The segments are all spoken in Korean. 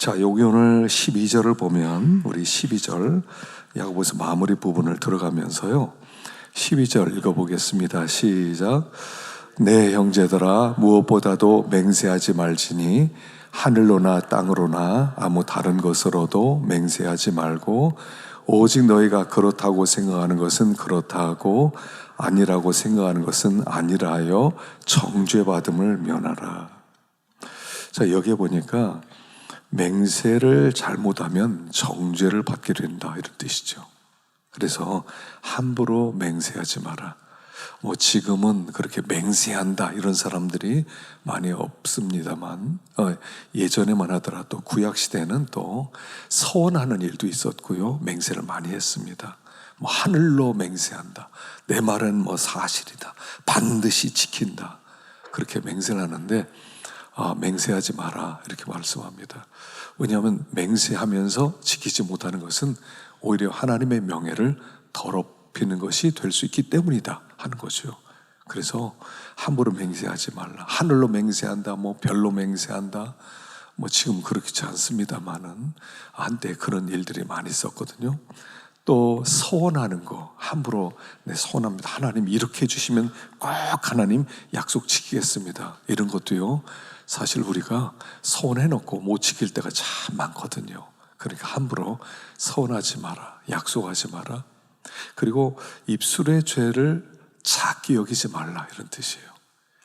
자, 여기 오늘 12절을 보면 우리 12절 야고보서 마무리 부분을 들어가면서요 12절 읽어보겠습니다. 시작. 내 형제들아 무엇보다도 맹세하지 말지니 하늘로나 땅으로나 아무 다른 것으로도 맹세하지 말고 오직 너희가 그렇다고 생각하는 것은 그렇다 하고 아니라고 생각하는 것은 아니라 하여 정죄받음을 면하라. 자, 여기에 보니까 맹세를 잘못하면 정죄를 받게 된다 이런 뜻이죠. 그래서 함부로 맹세하지 마라. 지금은 그렇게 맹세한다 이런 사람들이 많이 없습니다만 예전에만 하더라도 구약시대는 또 서원하는 일도 있었고요, 맹세를 많이 했습니다. 하늘로 맹세한다, 내 말은 사실이다, 반드시 지킨다, 그렇게 맹세를 하는데 맹세하지 마라 이렇게 말씀합니다. 왜냐하면 맹세하면서 지키지 못하는 것은 오히려 하나님의 명예를 더럽히는 것이 될 수 있기 때문이다 하는 거죠. 그래서 함부로 맹세하지 말라. 하늘로 맹세한다, 별로 맹세한다, 지금 그렇지 않습니다만은 한때 그런 일들이 많이 있었거든요. 또 서원하는 거, 함부로 내 서원합니다, 하나님 이렇게 해주시면 꼭 하나님 약속 지키겠습니다, 이런 것도요 사실 우리가 서원해놓고 못 지킬 때가 참 많거든요. 그러니까 함부로 서원하지 마라, 약속하지 마라. 그리고 입술의 죄를 작게 여기지 말라 이런 뜻이에요.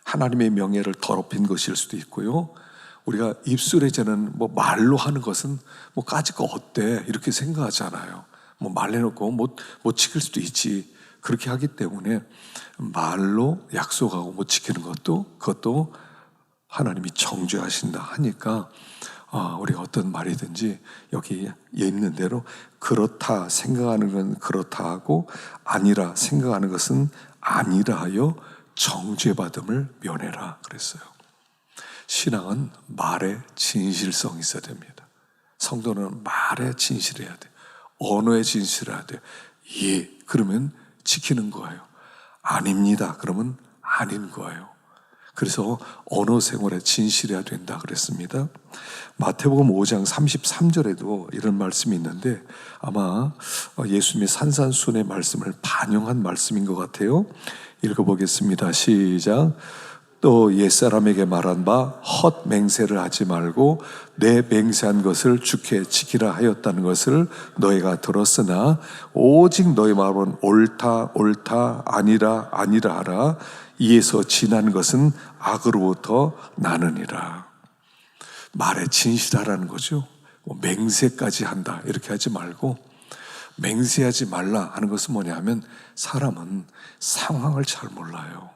하나님의 명예를 더럽힌 것일 수도 있고요, 우리가 입술의 죄는 말로 하는 것은 까짓 거 어때 이렇게 생각하잖아요. 말해놓고 못 지킬 수도 있지, 그렇게 하기 때문에 말로 약속하고 못 지키는 그것도 하나님이 정죄하신다 하니까 우리가 어떤 말이든지 여기 있는 대로 그렇다 생각하는 건 그렇다 하고 아니라 생각하는 것은 아니라 하여 정죄받음을 면해라 그랬어요. 신앙은 말에 진실성이 있어야 됩니다. 성도는 말에 진실해야 돼, 언어에 진실해야 돼. 예, 그러면 지키는 거예요. 아닙니다, 그러면 아닌 거예요. 그래서 언어 생활에 진실해야 된다 그랬습니다. 마태복음 5장 33절에도 이런 말씀이 있는데 아마 예수님의 산산수훈의 말씀을 반영한 말씀인 것 같아요. 읽어보겠습니다. 시작. 또 옛사람에게 말한 바 헛 맹세를 하지 말고 내 맹세한 것을 주께 지키라 하였다는 것을 너희가 들었으나 오직 너희 말은 옳다 옳다 아니라 아니라 하라. 이에서 지난 것은 악으로부터 나느니라. 말에 진실하라는 거죠. 맹세까지 한다 이렇게 하지 말고, 맹세하지 말라 하는 것은 뭐냐면 사람은 상황을 잘 몰라요.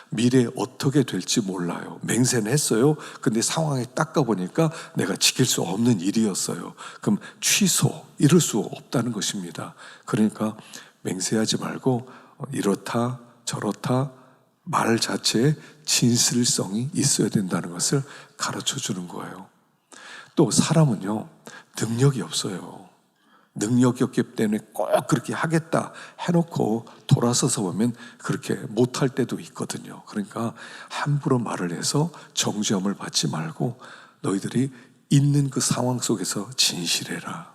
미래에 어떻게 될지 몰라요. 맹세는 했어요. 근데 상황에 딱 가보니까 내가 지킬 수 없는 일이었어요. 그럼 취소, 이럴 수 없다는 것입니다. 그러니까 맹세하지 말고 이렇다 저렇다 말 자체에 진실성이 있어야 된다는 것을 가르쳐 주는 거예요. 또 사람은요 능력이 없어요. 능력이 없기 때문에 꼭 그렇게 하겠다 해놓고 돌아서서 보면 그렇게 못할 때도 있거든요. 그러니까 함부로 말을 해서 정죄함을 받지 말고 너희들이 있는 그 상황 속에서 진실해라.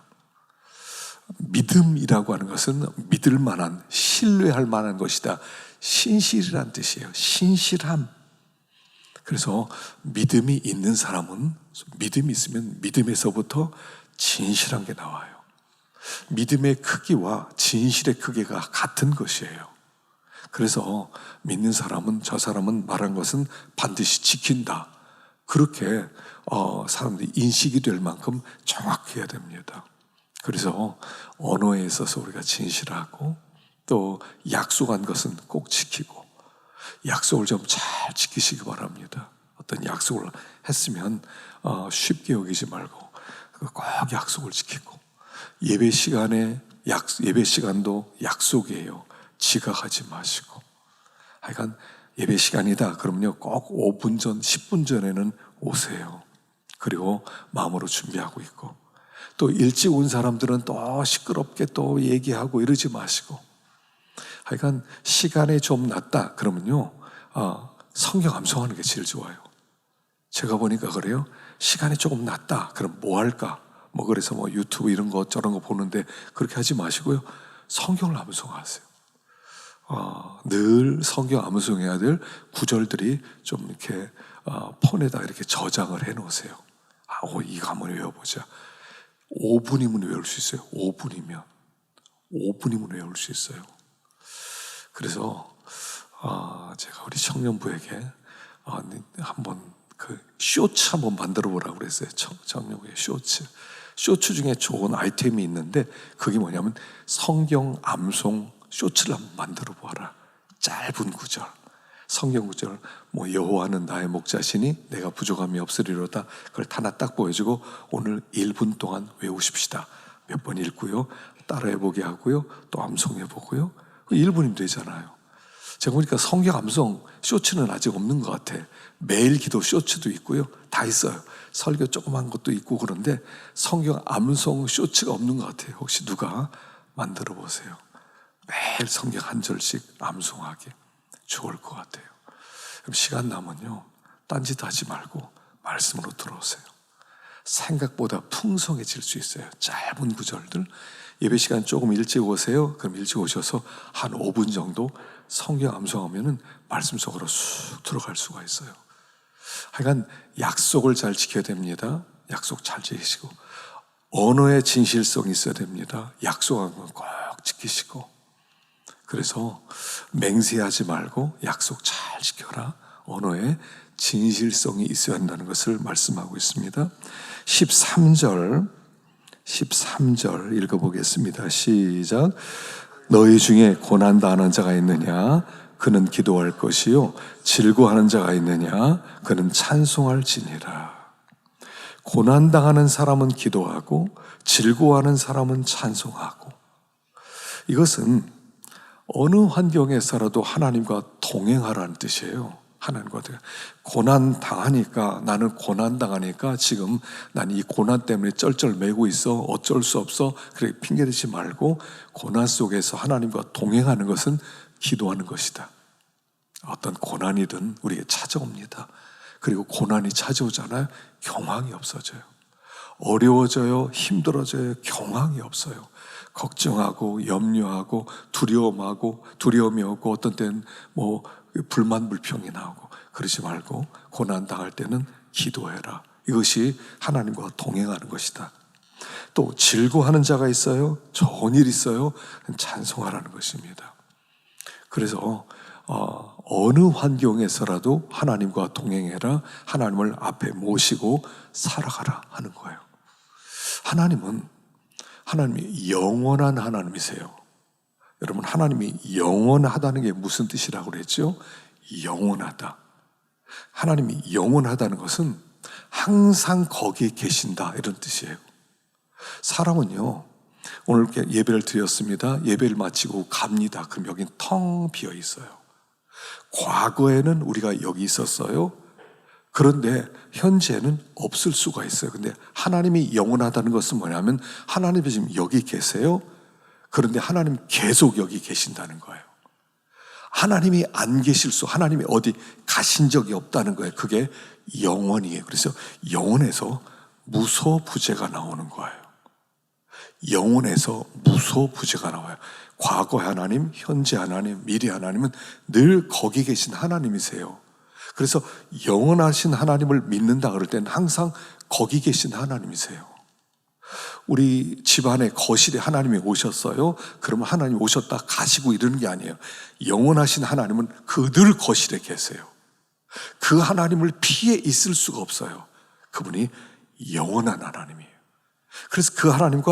믿음이라고 하는 것은 믿을 만한, 신뢰할 만한 것이다. 신실이란 뜻이에요. 신실함. 그래서 믿음이 있는 사람은, 믿음이 있으면 믿음에서부터 진실한 게 나와요. 믿음의 크기와 진실의 크기가 같은 것이에요. 그래서 믿는 사람은, 저 사람은 말한 것은 반드시 지킨다, 그렇게 사람들이 인식이 될 만큼 정확해야 됩니다. 그래서 언어에 있어서 우리가 진실하고 또 약속한 것은 꼭 지키고, 약속을 좀 잘 지키시기 바랍니다. 어떤 약속을 했으면 쉽게 여기지 말고 꼭 약속을 지키고, 예배 시간도 약속이에요. 지각하지 마시고. 하여간 예배 시간이다 그러면요 꼭 5분 전 10분 전에는 오세요. 그리고 마음으로 준비하고 있고, 또 일찍 온 사람들은 또 시끄럽게 또 얘기하고 이러지 마시고, 하여간 시간에 좀 낮다 그러면요 성경 암송하는 게 제일 좋아요. 제가 보니까 그래요. 시간이 조금 났다. 그럼 뭐 할까? 뭐 그래서 뭐 유튜브 이런 거 저런 거 보는데 그렇게 하지 마시고요. 성경을 암송하세요. 늘 성경 암송해야 될 구절들이 좀 이렇게 폰에다 이렇게 저장을 해 놓으세요. 이거 한번 외워보자. 5분이면 외울 수 있어요. 5분이면 외울 수 있어요. 그래서 제가 우리 청년부에게 한번 그 쇼츠 한번 만들어 보라고 그랬어요. 청년부의 쇼츠 중에 좋은 아이템이 있는데 그게 뭐냐면 성경 암송 쇼츠를 한번 만들어 보아라. 짧은 구절, 성경 구절, 뭐 여호와는 나의 목자시니 내가 부족함이 없으리로다. 그걸 하나 딱 보여주고 오늘 1분 동안 외우십시다. 몇 번 읽고요, 따라해보게 하고요, 또 암송해보고요. 1분이면 되잖아요. 제가 보니까 성경 암송 쇼츠는 아직 없는 것 같아. 매일 기도 쇼츠도 있고요, 다 있어요. 설교 조그만 것도 있고. 그런데 성경 암송 쇼츠가 없는 것 같아요. 혹시 누가 만들어 보세요. 매일 성경 한 절씩 암송하기 좋을 것 같아요. 그럼 시간 나면요, 딴짓 하지 말고 말씀으로 들어오세요. 생각보다 풍성해질 수 있어요. 짧은 구절들. 예배 시간 조금 일찍 오세요. 그럼 일찍 오셔서 한 5분 정도 성경 암송하면은 말씀 속으로 쑥 들어갈 수가 있어요. 하여간 약속을 잘 지켜야 됩니다. 약속 잘 지키시고, 언어의 진실성이 있어야 됩니다. 약속한 건 꼭 지키시고. 그래서 맹세하지 말고 약속 잘 지켜라. 언어에 진실성이 있어야 한다는 것을 말씀하고 있습니다. 13절 읽어보겠습니다. 시작. 너희 중에 고난당하는 자가 있느냐? 그는 기도할 것이요, 즐거워하는 자가 있느냐? 그는 찬송할지니라. 고난당하는 사람은 기도하고 즐거워하는 사람은 찬송하고. 이것은 어느 환경에서라도 하나님과 동행하라는 뜻이에요. 하나님과 고난 당하니까, 나는 고난 당하니까 지금 난 이 고난 때문에 쩔쩔매고 있어, 어쩔 수 없어, 그렇게 핑계대지 말고 고난 속에서 하나님과 동행하는 것은 기도하는 것이다. 어떤 고난이든 우리에게 찾아옵니다. 그리고 고난이 찾아오잖아요. 경황이 없어져요. 어려워져요. 힘들어져요. 경황이 없어요. 걱정하고 염려하고 두려움이 오고 어떤 때는 뭐 불만 불평이 나오고. 그러지 말고 고난 당할 때는 기도해라. 이것이 하나님과 동행하는 것이다. 또 즐거워하는 자가 있어요. 좋은 일 있어요. 찬송하라는 것입니다. 그래서 어느 환경에서라도 하나님과 동행해라. 하나님을 앞에 모시고 살아가라 하는 거예요. 하나님이 영원한 하나님이세요. 여러분, 하나님이 영원하다는 게 무슨 뜻이라고 그랬죠? 영원하다. 하나님이 영원하다는 것은 항상 거기에 계신다, 이런 뜻이에요. 사람은요, 오늘 이렇게 예배를 드렸습니다. 예배를 마치고 갑니다. 그럼 여긴 텅 비어 있어요. 과거에는 우리가 여기 있었어요. 그런데 현재는 없을 수가 있어요. 근데 하나님이 영원하다는 것은 뭐냐면 하나님이 지금 여기 계세요. 그런데 하나님 계속 여기 계신다는 거예요. 하나님이 안 계실 하나님이 어디 가신 적이 없다는 거예요. 그게 영원이에요. 그래서 영원에서 무소부재가 나오는 거예요. 영원에서 무소부재가 나와요. 과거의 하나님, 현재 하나님, 미래 하나님은 늘 거기 계신 하나님이세요. 그래서 영원하신 하나님을 믿는다 그럴 때는 항상 거기 계신 하나님이세요. 우리 집안에 거실에 하나님이 오셨어요. 그러면 하나님 오셨다 가시고 이러는 게 아니에요. 영원하신 하나님은 그 늘 거실에 계세요. 그 하나님을 피해 있을 수가 없어요. 그분이 영원한 하나님이에요. 그래서 그 하나님을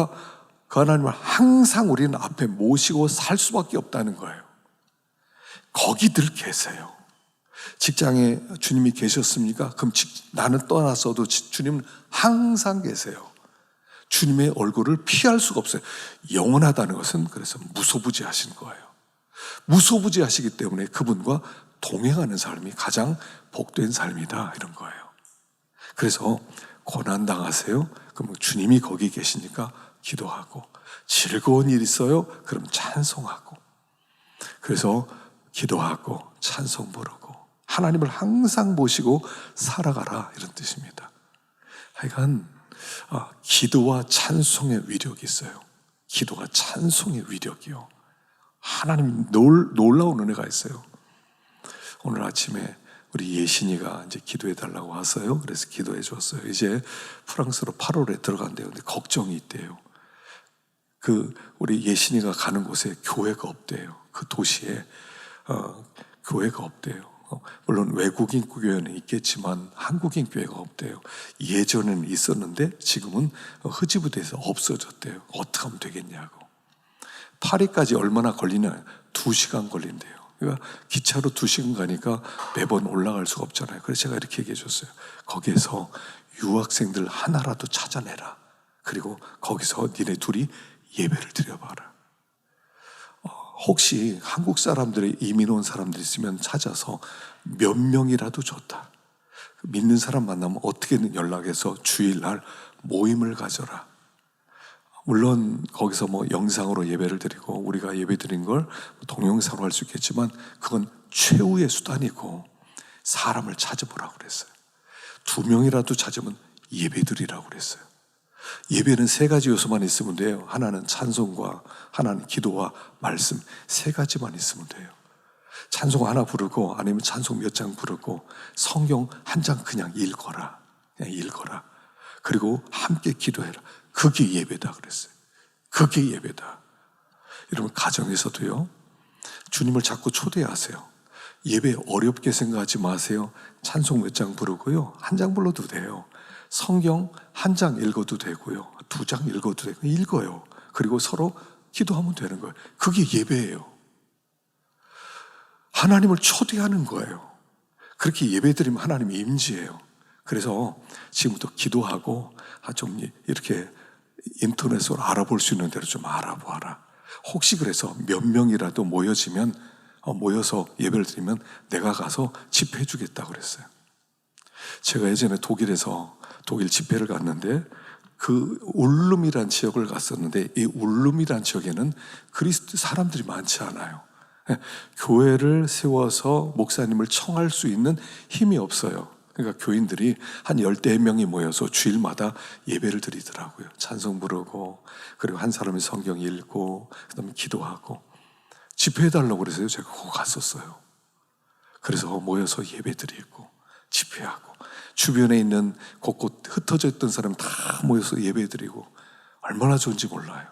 항상 우리는 앞에 모시고 살 수밖에 없다는 거예요. 거기 늘 계세요. 직장에 주님이 계셨습니까? 그럼 나는 떠났어도 주님은 항상 계세요. 주님의 얼굴을 피할 수가 없어요. 영원하다는 것은 그래서 무소부재하신 거예요. 무소부재하시기 때문에 그분과 동행하는 삶이 가장 복된 삶이다, 이런 거예요. 그래서 고난당하세요? 그럼 주님이 거기 계시니까 기도하고, 즐거운 일 있어요? 그럼 찬송하고. 그래서 기도하고 찬송 부르고 하나님을 항상 모시고 살아가라, 이런 뜻입니다. 하여간 기도와 찬송의 위력이 있어요. 기도가 찬송의 위력이요. 하나님 놀라운 은혜가 있어요. 오늘 아침에 우리 예신이가 이제 기도해 달라고 왔어요. 그래서 기도해 줬어요. 이제 프랑스로 8월에 들어간대요. 근데 걱정이 있대요. 우리 예신이가 가는 곳에 교회가 없대요. 그 도시에 교회가 없대요. 물론 외국인 교회는 있겠지만 한국인 교회가 없대요. 예전에는 있었는데 지금은 흐지부지해서 없어졌대요. 어떻게 하면 되겠냐고. 파리까지 얼마나 걸리냐? 2시간 걸린대요. 그러니까 기차로 2시간 가니까 매번 올라갈 수가 없잖아요. 그래서 제가 이렇게 얘기해 줬어요. 거기에서 유학생들 하나라도 찾아내라. 그리고 거기서 니네 둘이 예배를 드려봐라. 혹시 한국 사람들이 이민 온 사람들 있으면 찾아서 몇 명이라도 좋다. 믿는 사람 만나면 어떻게든 연락해서 주일날 모임을 가져라. 물론 거기서 영상으로 예배를 드리고 우리가 예배 드린 걸 동영상으로 할 수 있겠지만 그건 최후의 수단이고 사람을 찾아보라고 그랬어요. 2명이라도 찾으면 예배 드리라고 그랬어요. 예배는 3가지 요소만 있으면 돼요. 하나는 찬송과, 하나는 기도와 말씀, 3가지만 있으면 돼요. 찬송 하나 부르고 아니면 찬송 몇 장 부르고 성경 한 장 그냥 읽어라. 그냥 읽어라. 그리고 함께 기도해라. 그게 예배다 그랬어요. 그게 예배다. 여러분 가정에서도요. 주님을 자꾸 초대하세요. 예배 어렵게 생각하지 마세요. 찬송 몇 장 부르고요. 한 장 불러도 돼요. 성경 한 장 읽어도 되고요. 2장 읽어도 되고 읽어요. 그리고 서로 기도하면 되는 거예요. 그게 예배예요. 하나님을 초대하는 거예요. 그렇게 예배드리면 하나님이 임재해요. 그래서 지금부터 기도하고 좀 이렇게 인터넷으로 알아볼 수 있는 대로 좀 알아보아라. 혹시 그래서 몇 명이라도 모여서 예배를 드리면 내가 가서 집회해 주겠다고 그랬어요. 제가 예전에 독일 집회를 갔는데 그 울룸이란 지역을 갔었는데 이 울룸이란 지역에는 그리스도 사람들이 많지 않아요. 교회를 세워서 목사님을 청할 수 있는 힘이 없어요. 그러니까 교인들이 한 10명이 모여서 주일마다 예배를 드리더라고요. 찬송 부르고 그리고 한 사람이 성경 읽고 그다음에 기도하고 집회해달라고 그래서요. 제가 그거 갔었어요. 그래서 모여서 예배 드리고 집회하고 주변에 있는 곳곳 흩어져 있던 사람 다 모여서 예배 드리고 얼마나 좋은지 몰라요.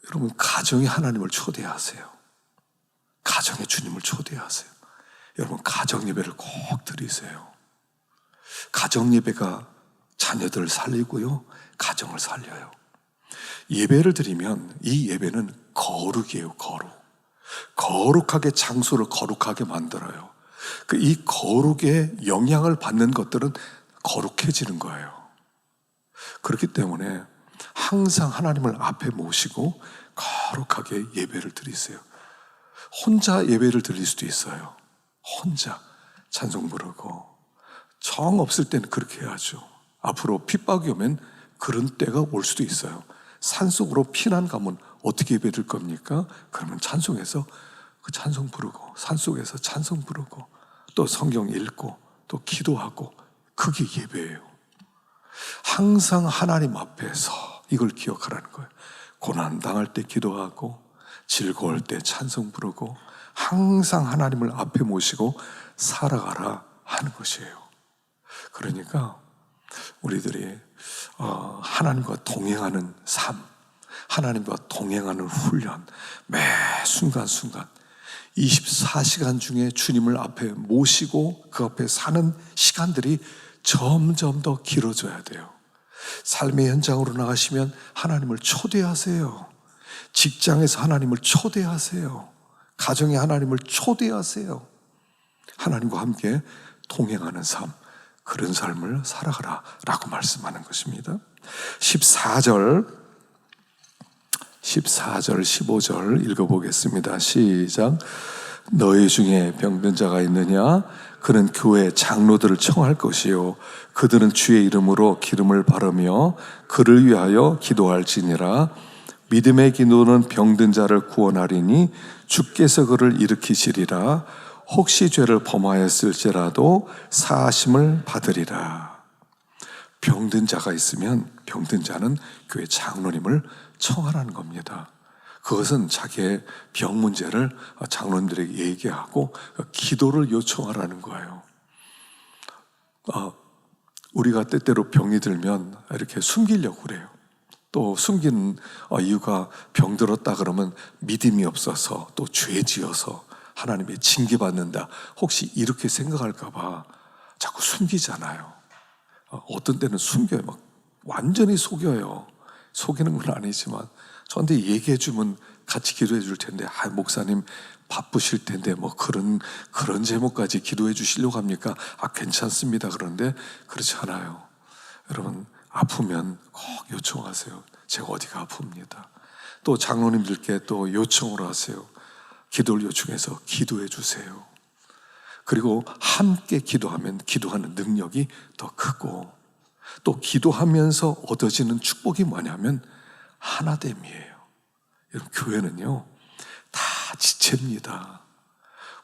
여러분 가정에 하나님을 초대하세요. 가정에 주님을 초대하세요. 여러분 가정 예배를 꼭 드리세요. 가정 예배가 자녀들을 살리고요. 가정을 살려요. 예배를 드리면 이 예배는 거룩이에요. 거룩하게 장소를 거룩하게 만들어요. 이 거룩의 영향을 받는 것들은 거룩해지는 거예요. 그렇기 때문에 항상 하나님을 앞에 모시고 거룩하게 예배를 드리세요. 혼자 예배를 드릴 수도 있어요. 혼자 찬송 부르고 정 없을 때는 그렇게 해야죠. 앞으로 핍박이 오면 그런 때가 올 수도 있어요. 산속으로 피난 가면 어떻게 예배 드릴 겁니까? 그러면 찬송해서 그 찬송 부르고 산속에서 찬송 부르고 또 성경 읽고 또 기도하고 그게 예배예요. 항상 하나님 앞에서 이걸 기억하라는 거예요. 고난 당할 때 기도하고 즐거울 때 찬송 부르고 항상 하나님을 앞에 모시고 살아가라 하는 것이에요. 그러니까 우리들이 하나님과 동행하는 삶, 하나님과 동행하는 훈련, 매 순간순간 24시간 중에 주님을 앞에 모시고 그 앞에 사는 시간들이 점점 더 길어져야 돼요. 삶의 현장으로 나가시면 하나님을 초대하세요. 직장에서 하나님을 초대하세요. 가정에 하나님을 초대하세요. 하나님과 함께 동행하는 삶, 그런 삶을 살아가라 라고 말씀하는 것입니다. 14절, 15절 읽어보겠습니다. 시작. 너희 중에 병든 자가 있느냐? 그는 교회 장로들을 청할 것이요 그들은 주의 이름으로 기름을 바르며 그를 위하여 기도할지니라. 믿음의 기도는 병든 자를 구원하리니 주께서 그를 일으키시리라. 혹시 죄를 범하였을지라도 사하심을 받으리라. 병든 자가 있으면 병든 자는 교회 장로님을 청하라는 겁니다. 그것은 자기의 병 문제를 장로님들에게 얘기하고 기도를 요청하라는 거예요. 우리가 때때로 병이 들면 이렇게 숨기려고 그래요. 또 숨기는 이유가 병들었다 그러면 믿음이 없어서, 또 죄 지어서 하나님의 징계받는다, 혹시 이렇게 생각할까 봐 자꾸 숨기잖아요. 어떤 때는 숨겨요. 막 완전히 속여요. 속이는 건 아니지만 저한테 얘기해 주면 같이 기도해 줄 텐데, 목사님 바쁘실 텐데 뭐 그런 제목까지 기도해 주시려고 합니까? 괜찮습니다. 그런데 그렇지 않아요. 여러분, 아프면 꼭 요청하세요. 제가 어디가 아픕니다. 또 장로님들께 또 요청을 하세요. 기도를 요청해서 기도해 주세요. 그리고 함께 기도하면 기도하는 능력이 더 크고, 또 기도하면서 얻어지는 축복이 뭐냐면 하나됨이에요. 여러분, 교회는요 다 지체입니다.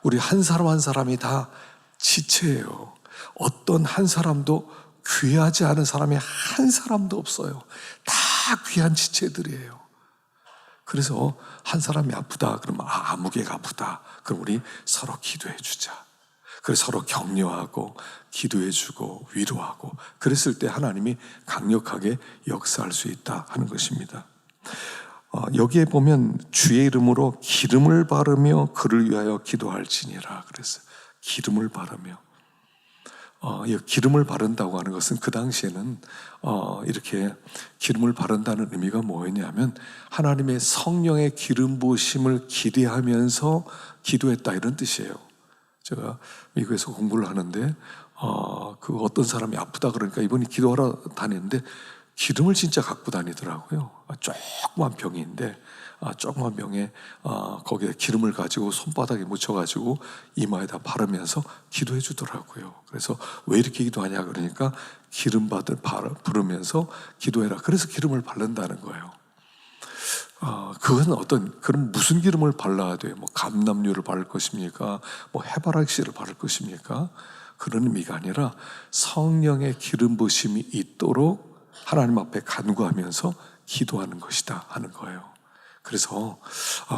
우리 한 사람 한 사람이 다 지체예요. 어떤 한 사람도 귀하지 않은 사람이 한 사람도 없어요. 다 귀한 지체들이에요. 그래서 한 사람이 아프다 그러면 아무개가 아프다, 그럼 우리 서로 기도해 주자. 그래서 서로 격려하고 기도해주고 위로하고, 그랬을 때 하나님이 강력하게 역사할 수 있다 하는 것입니다. 여기에 보면 주의 이름으로 기름을 바르며 그를 위하여 기도할지니라 그랬어요. 기름을 바르며. 기름을 바른다고 하는 것은 그 당시에는 이렇게 기름을 바른다는 의미가 뭐였냐면 하나님의 성령의 기름 부으심을 기대하면서 기도했다, 이런 뜻이에요. 제가 미국에서 공부를 하는데 그 어떤 사람이 아프다 그러니까 이분이 기도하러 다니는데 기름을 진짜 갖고 다니더라고요. 조그만 병인데 조그만 병에 거기에 기름을 가지고 손바닥에 묻혀가지고 이마에다 바르면서 기도해 주더라고요. 그래서 왜 이렇게 기도하냐 그러니까 기름 부르면서 기도해라. 그래서 기름을 바른다는 거예요. 그건 그럼 무슨 기름을 발라야 돼요? 뭐 감람유를 바를 것입니까? 뭐 해바라기씨를 바를 것입니까? 그런 의미가 아니라 성령의 기름 부심이 있도록 하나님 앞에 간구하면서 기도하는 것이다 하는 거예요. 그래서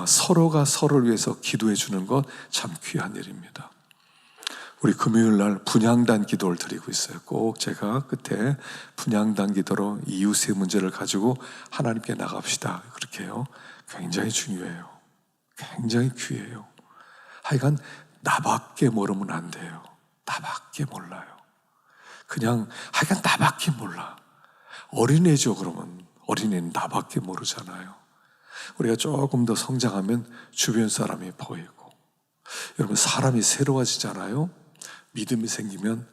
서로가 서로를 위해서 기도해 주는 것 참 귀한 일입니다. 우리 금요일 날 분향단 기도를 드리고 있어요. 꼭 제가 끝에 분향단 기도로 이웃의 문제를 가지고 하나님께 나갑시다, 그렇게 해요. 굉장히 중요해요. 굉장히 귀해요. 하여간 나밖에 모르면 안 돼요. 나밖에 몰라요. 그냥 하여간 나밖에 몰라. 어린애죠. 그러면 어린애는 나밖에 모르잖아요. 우리가 조금 더 성장하면 주변 사람이 보이고, 여러분, 사람이 새로워지잖아요. 믿음이 생기면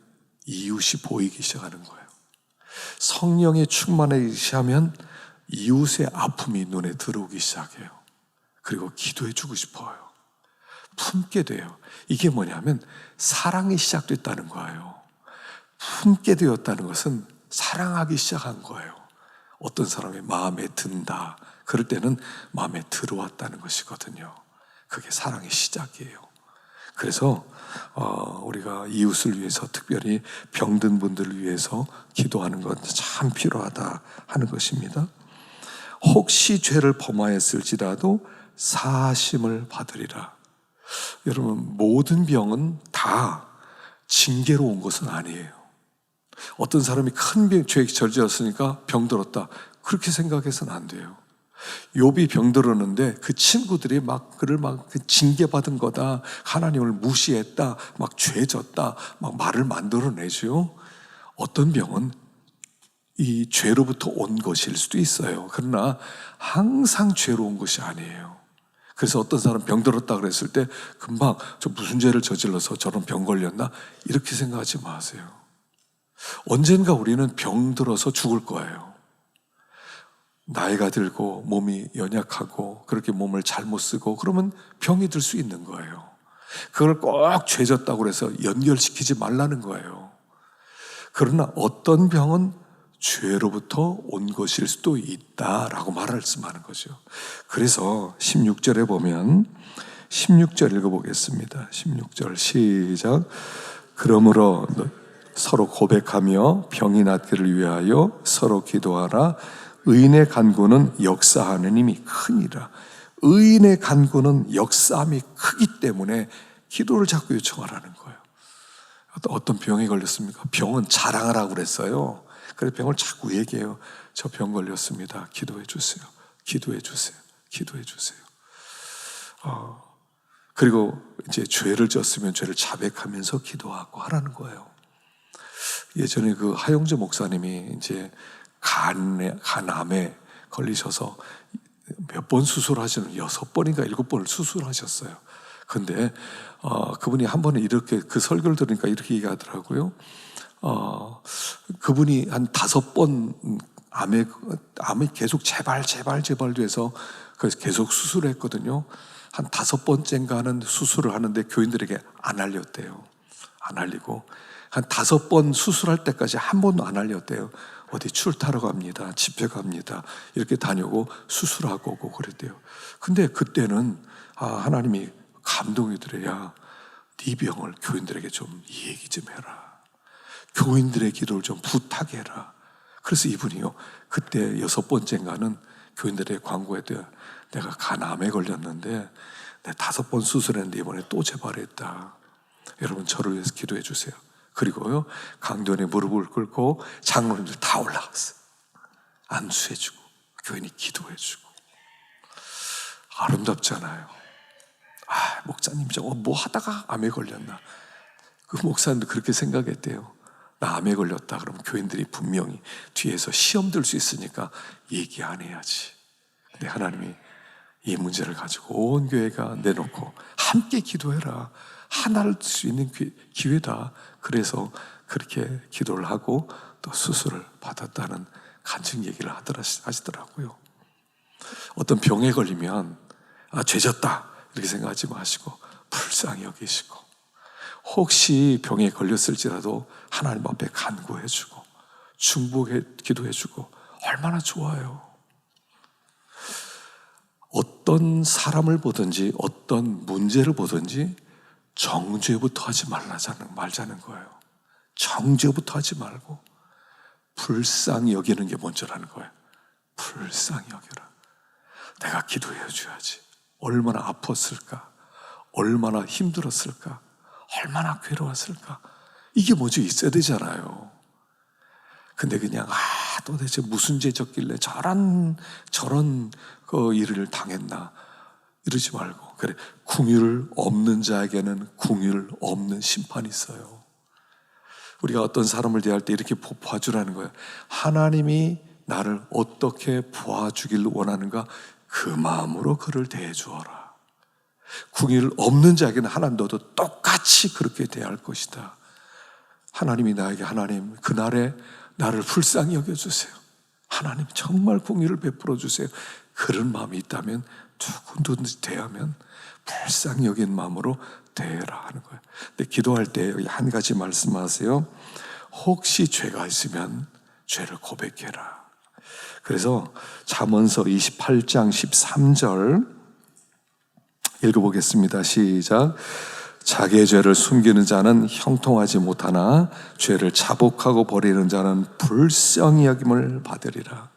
이웃이 보이기 시작하는 거예요. 성령에 충만하기 시작하면 이웃의 아픔이 눈에 들어오기 시작해요. 그리고 기도해 주고 싶어요. 품게 돼요. 이게 뭐냐면 사랑이 시작됐다는 거예요. 품게 되었다는 것은 사랑하기 시작한 거예요. 어떤 사람이 마음에 든다, 그럴 때는 마음에 들어왔다는 것이거든요. 그게 사랑의 시작이에요. 그래서 우리가 이웃을 위해서, 특별히 병든 분들을 위해서 기도하는 것 참 필요하다 하는 것입니다. 혹시 죄를 범하였을지라도 사하심을 받으리라. 여러분, 모든 병은 다 징계로 온 것은 아니에요. 어떤 사람이 큰 죄 저질렀으니까 병들었다, 그렇게 생각해서는 안 돼요. 욥이 병들었는데 그 친구들이 그를 징계받은 거다, 하나님을 무시했다, 죄졌다, 말을 만들어내죠. 어떤 병은 이 죄로부터 온 것일 수도 있어요. 그러나 항상 죄로 온 것이 아니에요. 그래서 어떤 사람 병들었다 그랬을 때 금방 저 무슨 죄를 저질러서 저런 병 걸렸나, 이렇게 생각하지 마세요. 언젠가 우리는 병들어서 죽을 거예요. 나이가 들고 몸이 연약하고 그렇게 몸을 잘못 쓰고 그러면 병이 들 수 있는 거예요. 그걸 꼭 죄졌다고 해서 연결시키지 말라는 거예요. 그러나 어떤 병은 죄로부터 온 것일 수도 있다라고 말씀하는 거죠. 그래서 16절에 보면 16절 읽어보겠습니다. 16절 시작. 그러므로 서로 고백하며 병이 낫기를 위하여 서로 기도하라. 의인의 간구는 역사하는 힘이 크니라. 의인의 간구는 역사함이 크기 때문에 기도를 자꾸 요청하라는 거예요. 어떤 병에 걸렸습니까? 병은 자랑하라고 그랬어요. 그래서 병을 자꾸 얘기해요. 저 병 걸렸습니다. 기도해 주세요. 기도해 주세요. 기도해 주세요. 그리고 이제 죄를 졌으면 죄를 자백하면서 기도하고 하라는 거예요. 예전에 그 하용재 목사님이 이제 간암에 걸리셔서 몇 번 수술하시는 6번인가 7번을 수술하셨어요. 근데 그분이 한 번에 이렇게 그 설교를 들으니까 이렇게 얘기하더라고요. 그분이 한 5번 암이 계속 제발 돼서 그래서 계속 수술을 했거든요. 한 5번째인가는 수술을 하는데 교인들에게 안 알렸대요. 안 알리고 한 5번 수술할 때까지 한 번도 안 알렸대요. 어디 출타러 갑니다. 집회 갑니다. 이렇게 다니고 수술하고 오고 그랬대요. 근데 그때는 하나님이 감동이 들어야 네 병을 교인들에게 좀 얘기 좀 해라. 교인들의 기도를 좀 부탁해라. 그래서 이분이요, 그때 6번째인가는 교인들의 광고에 내가 간암에 걸렸는데 내 5번 수술했는데 이번에 또 재발했다. 여러분 저를 위해서 기도해 주세요. 그리고요, 강변에 무릎을 꿇고 장로님들 다 올라갔어요. 안수해주고 교인이 기도해주고. 아름답잖아요. 목사님 저거 뭐 하다가 암에 걸렸나. 그 목사님도 그렇게 생각했대요. 나 암에 걸렸다 그러면 교인들이 분명히 뒤에서 시험 들 수 있으니까 얘기 안 해야지. 근데 하나님이 이 문제를 가지고 온 교회가 내놓고 함께 기도해라. 하나를 수 있는 기회다. 그래서 그렇게 기도를 하고 또 수술을 받았다는 간증 얘기를 하시더라고요. 어떤 병에 걸리면 죄졌다 이렇게 생각하지 마시고 불쌍히 여기시고, 혹시 병에 걸렸을지라도 하나님 앞에 간구해주고 중보해 기도해주고 얼마나 좋아요. 어떤 사람을 보든지 어떤 문제를 보든지 정죄부터 하지 말자는 거예요. 정죄부터 하지 말고 불쌍히 여기는 게 먼저라는 거예요. 불쌍히 여겨라. 내가 기도해 줘야지. 얼마나 아팠을까? 얼마나 힘들었을까? 얼마나 괴로웠을까? 이게 먼저 있어야 되잖아요. 근데 그냥 도대체 무슨 죄 졌길래 저런 그 일을 당했나 이러지 말고, 그래, 궁율 없는 자에게는 궁율 없는 심판이 있어요. 우리가 어떤 사람을 대할 때 이렇게 봐주라는 거예요. 하나님이 나를 어떻게 봐주길 원하는가 그 마음으로 그를 대해주어라. 궁율 없는 자에게는 하나님 너도 똑같이 그렇게 대할 것이다. 하나님이 나에게, 하나님 그날에 나를 불쌍히 여겨주세요. 하나님 정말 궁율을 베풀어 주세요. 그런 마음이 있다면 누구든지 대하면 불쌍히 여긴 마음으로 대해라 하는 거예요. 근데 기도할 때 여기 한 가지 말씀하세요. 혹시 죄가 있으면 죄를 고백해라. 그래서 잠언서 28장 13절 읽어보겠습니다. 시작. 자기의 죄를 숨기는 자는 형통하지 못하나 죄를 자복하고 버리는 자는 불쌍히 여김을 받으리라.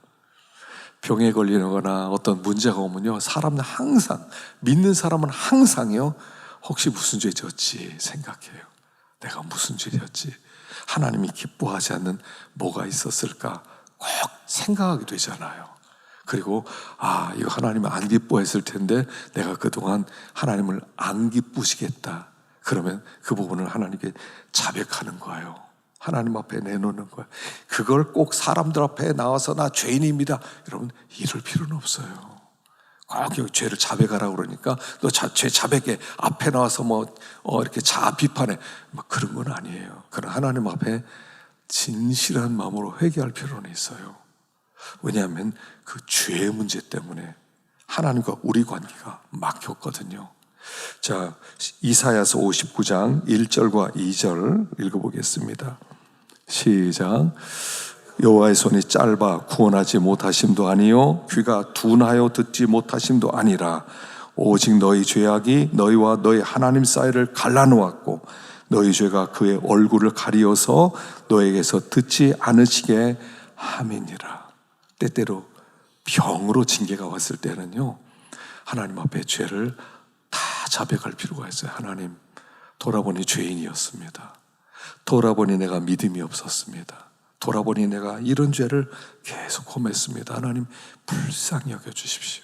병에 걸리거나 어떤 문제가 오면요, 사람은 항상, 믿는 사람은 항상요, 혹시 무슨 죄 졌지 생각해요. 내가 무슨 죄 졌지, 하나님이 기뻐하지 않는 뭐가 있었을까 꼭 생각하게 되잖아요. 그리고 이거 하나님은 안 기뻐했을 텐데 내가 그동안 하나님을 안 기쁘시겠다. 그러면 그 부분을 하나님께 자백하는 거예요. 하나님 앞에 내놓는 거예요. 그걸 꼭 사람들 앞에 나와서 나 죄인입니다 여러분 이럴 필요는 없어요. 꼭 죄를 자백하라고 그러니까 너 죄 자백해 앞에 나와서 이렇게 자아 비판해 그런 건 아니에요. 그러나 하나님 앞에 진실한 마음으로 회개할 필요는 있어요. 왜냐하면 그 죄의 문제 때문에 하나님과 우리 관계가 막혔거든요. 자, 이사야서 59장 1절과 2절 읽어보겠습니다. 시작. 여호와의 손이 짧아 구원하지 못하심도 아니요 귀가 둔하여 듣지 못하심도 아니라 오직 너희 죄악이 너희와 너희 하나님 사이를 갈라놓았고 너희 죄가 그의 얼굴을 가리어서 너에게서 듣지 않으시게 함이니라. 때때로 병으로 징계가 왔을 때는요, 하나님 앞에 죄를 다 자백할 필요가 있어요. 하나님, 돌아보니 죄인이었습니다. 돌아보니 내가 믿음이 없었습니다. 돌아보니 내가 이런 죄를 계속 범했습니다. 하나님, 불쌍히 여겨주십시오.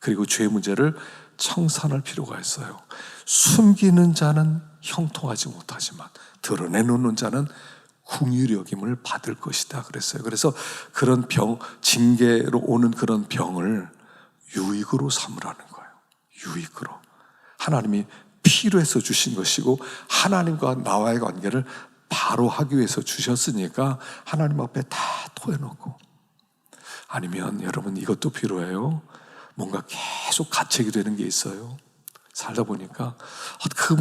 그리고 죄 문제를 청산할 필요가 있어요. 숨기는 자는 형통하지 못하지만 드러내놓는 자는 긍휼히 여김을 받을 것이다 그랬어요. 그래서 그런 병, 징계로 오는 그런 병을 유익으로 삼으라는 거예요. 유익으로. 하나님이 필요해서 주신 것이고 하나님과 나와의 관계를 바로 하기 위해서 주셨으니까 하나님 앞에 다 토해놓고. 아니면 여러분 이것도 필요해요. 뭔가 계속 가책이 되는 게 있어요. 살다 보니까 그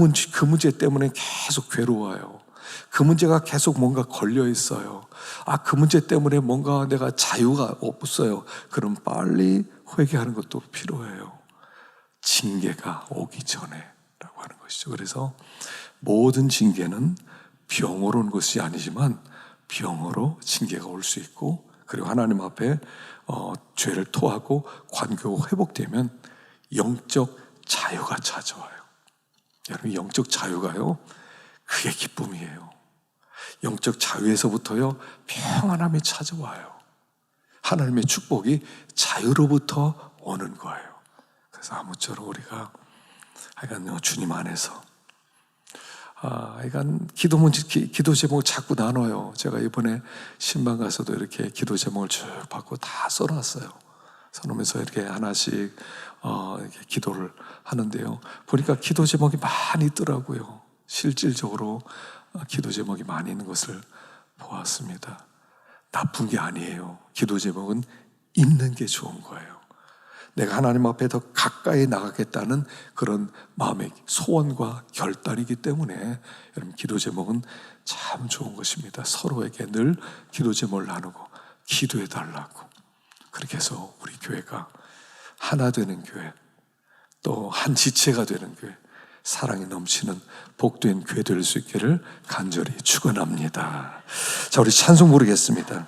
문제 때문에 계속 괴로워요. 그 문제가 계속 뭔가 걸려 있어요. 그 문제 때문에 뭔가 내가 자유가 없어요. 그럼 빨리 회개하는 것도 필요해요. 징계가 오기 전에 라고 하는 것이죠. 그래서 모든 징계는 병으로 온 것이 아니지만 병으로 징계가 올 수 있고, 그리고 하나님 앞에 죄를 토하고 관계가 회복되면 영적 자유가 찾아와요. 여러분, 영적 자유가요, 그게 기쁨이에요. 영적 자유에서부터요, 평안함이 찾아와요. 하나님의 축복이 자유로부터 오는 거예요. 그래서 아무쪼록 우리가 하여간 주님 안에서 하여간 기도 제목을 자꾸 나눠요. 제가 이번에 신방 가서도 이렇게 기도 제목을 쭉 받고 다 써놨어요. 써놓으면서 이렇게 하나씩 이렇게 기도를 하는데요. 보니까 기도 제목이 많이 있더라고요. 실질적으로 기도 제목이 많이 있는 것을 보았습니다. 나쁜 게 아니에요. 기도 제목은 있는 게 좋은 거예요. 내가 하나님 앞에 더 가까이 나가겠다는 그런 마음의 소원과 결단이기 때문에 여러분, 기도 제목은 참 좋은 것입니다. 서로에게 늘 기도 제목을 나누고 기도해 달라고. 그렇게 해서 우리 교회가 하나 되는 교회, 또 한 지체가 되는 교회, 사랑이 넘치는 복된 교회 될 수 있기를 간절히 축원합니다. 자, 우리 찬송 부르겠습니다.